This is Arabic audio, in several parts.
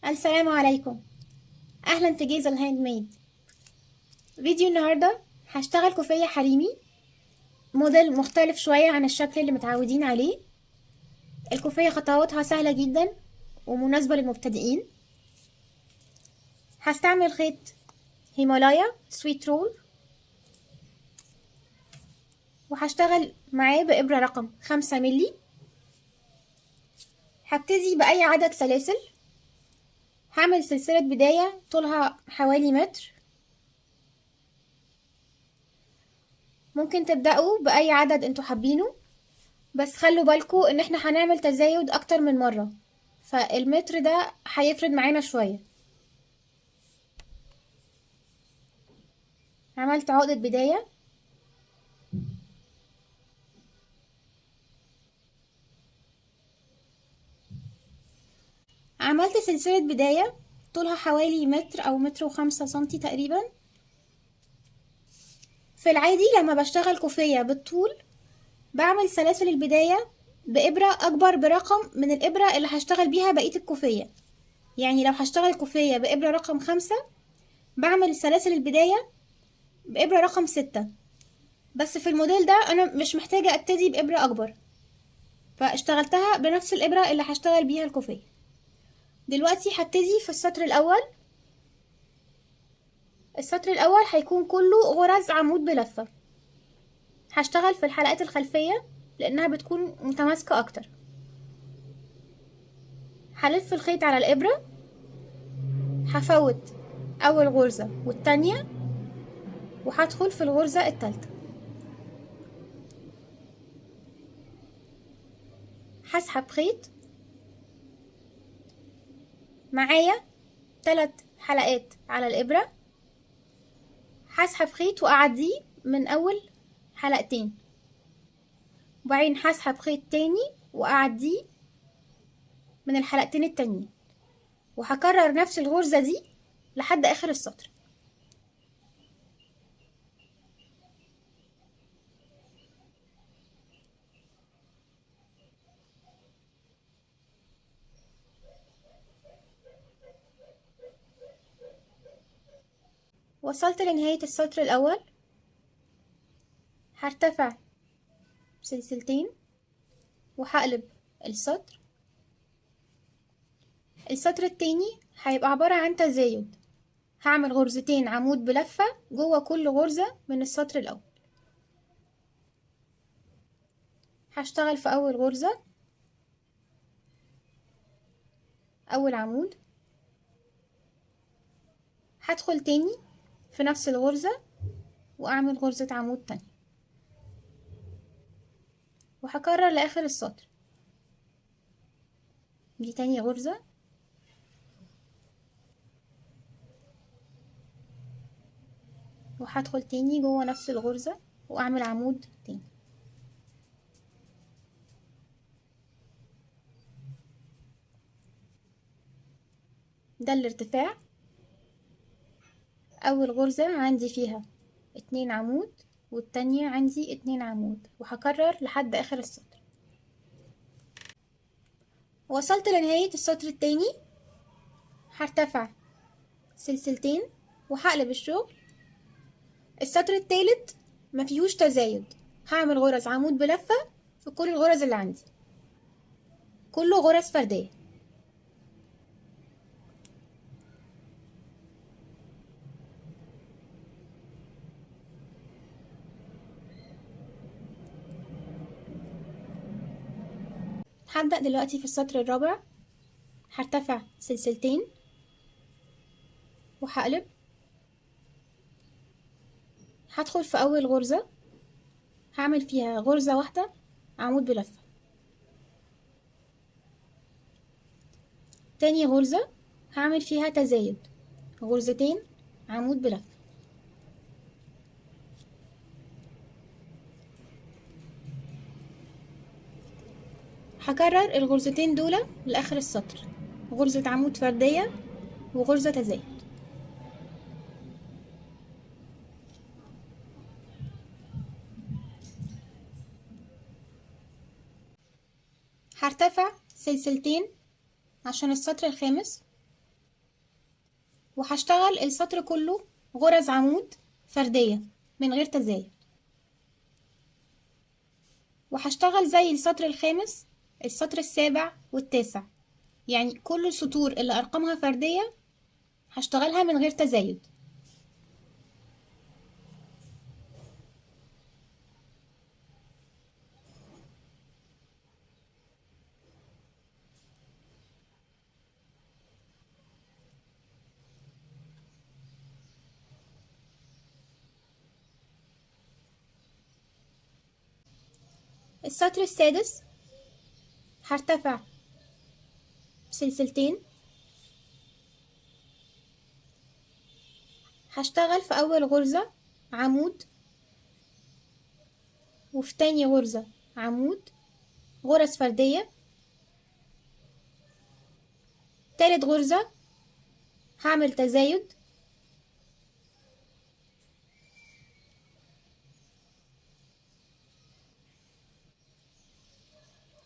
السلام عليكم. اهلا في جيزة الهاند ميد. فيديو النهاردة هشتغل كوفية حريمي، موديل مختلف شوية عن الشكل اللي متعودين عليه. الكوفية خطواتها سهلة جدا ومناسبة للمبتدئين. هستعمل خيط هيمالايا سويت رول، وهشتغل معاه بإبرة رقم 5 ملي. هبتدي بأي عدد سلاسل. هعمل سلسلة بداية طولها حوالي متر. ممكن تبدأوا بأي عدد انتوا حابينه، بس خلوا بالكوا ان احنا هنعمل تزايد اكتر من مرة، فالمتر ده هيفرد معانا شوية. عملت عقدة بداية، عملت سلسلة بداية طولها حوالي متر او متر وخمسة سنتي تقريبا. في العادي لما بشتغل كوفية بالطول بعمل سلاسل البداية بإبرة أكبر برقم من الإبرة اللي هشتغل بيها بقية الكوفية. يعني لو هشتغل كوفية بإبرة رقم 5 بعمل سلاسل البداية بإبرة رقم 6. بس في الموديل ده أنا مش محتاجة أبتدي بإبرة أكبر، فاشتغلتها بنفس الإبرة اللي هشتغل بيها الكوفية. دلوقتي هبتدي في السطر الأول. السطر الأول هيكون كله غرز عمود بلفة. هشتغل في الحلقات الخلفية لأنها بتكون متماسكة أكتر. هلف الخيط على الإبرة، هفوت أول غرزة والتانية، وهدخل في الغرزة التالتة. هسحب خيط معايا 3 حلقات على الإبرة. هسحب خيط وأعديه من أول حلقتين، وبعدين هسحب خيط تاني وأعديه من الحلقتين التانيين، وهكرر نفس الغرزة دي لحد آخر السطر. وصلت لنهاية السطر الأول. هرتفع سلسلتين وهقلب السطر. السطر التاني هيبقى عبارة عن تزايد. هعمل غرزتين عمود بلفة جوه كل غرزة من السطر الأول. هشتغل في أول غرزة أول عمود، هدخل تاني في نفس الغرزة وأعمل غرزة عمود تانية، وهكرر لآخر السطر. دي تاني غرزة، وهدخل تاني جوه نفس الغرزة وأعمل عمود تاني. ده الارتفاع. أول غرزة عندي فيها 2 عمود، والتانية عندي 2 عمود، وهكرر لحد آخر السطر. وصلت لنهاية السطر التاني. هرتفع سلسلتين وهقلب الشغل. السطر التالت مفيهوش تزايد. هعمل غرز عمود بلفة في كل الغرز اللي عندي، كله غرز فردية. هبدأ دلوقتي في السطر الرابع. هرتفع سلسلتين وهقلب. هدخل في أول غرزة هعمل فيها غرزة واحدة عمود بلفة. تاني غرزة هعمل فيها تزايد، غرزتين عمود بلفة. هكرر الغرزتين دول لآخر السطر، غرزة عمود فردية وغرزة تزايد. هرتفع سلسلتين عشان السطر الخامس. وهشتغل السطر كله غرز عمود فردية من غير تزايد، وهشتغل زي السطر الخامس السطر السابع والتاسع، يعني كل السطور اللي ارقامها فردية هشتغلها من غير تزايد. السطر السادس هرتفع سلسلتين، هشتغل في اول غرزة عمود، وفي تاني غرزة عمود غرز فردية، تالت غرزة هعمل تزايد،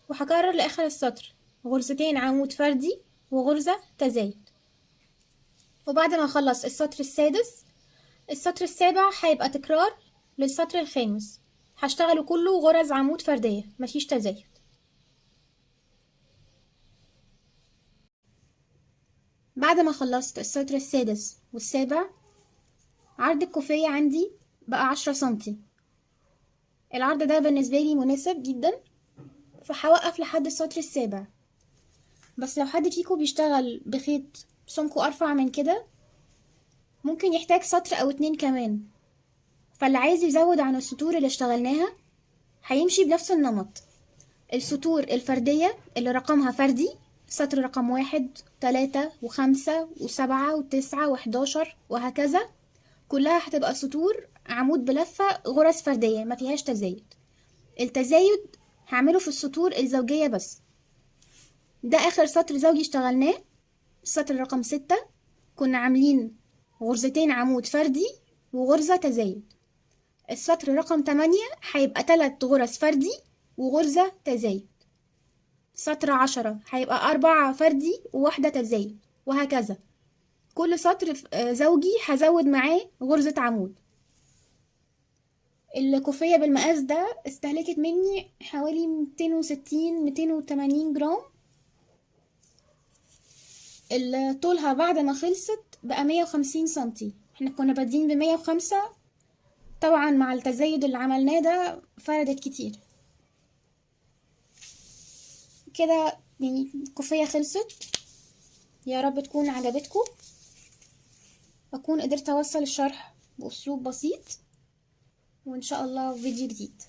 وهكرر لاخر السطر غرزتين عمود فردي وغرزة تزايد. وبعد ما اخلص السطر السادس السطر السابع هيبقى تكرار للسطر الخامس، هشتغله كله غرز عمود فردية مفيش تزايد. بعد ما خلصت السطر السادس والسابع عرض الكوفية عندي بقى 10 سنتي. العرض ده بالنسبة لي مناسب جدا، فهوقف لحد السطر السابع. بس لو حد فيكم بيشتغل بخيط سمكه ارفع من كده ممكن يحتاج سطر او 2 كمان، فاللي عايز يزود عن السطور اللي اشتغلناها هيمشي بنفس النمط. السطور الفردية اللي رقمها فردي سطر رقم 1 3 و5 و7 و9 و11 وهكذا، كلها هتبقى سطور عمود بلفة غرز فردية ما فيهاش تزايد. التزايد هعمله في السطور الزوجية بس. ده اخر سطر زوجي اشتغلناه، السطر رقم 6 كنا عاملين غرزتين عمود فردي وغرزة تزايد. السطر رقم 8 هيبقى 3 غرز فردي وغرزة تزايد. سطر 10 هيبقى 4 فردي وواحدة تزايد، وهكذا كل سطر زوجي هزود معاه غرزة عمود. الكوفية بالمقاس ده استهلكت مني حوالي 260-280 جرام. طولها بعد ما خلصت بقى 150 سنتي، احنا كنا بادين ب105، طبعا مع التزايد اللي عملناه ده فردت كتير كده. يعني الكوفية خلصت، يا رب تكون عجبتكم، أكون قدرت أوصل الشرح بأسلوب بسيط، وإن شاء الله فيديو جديد.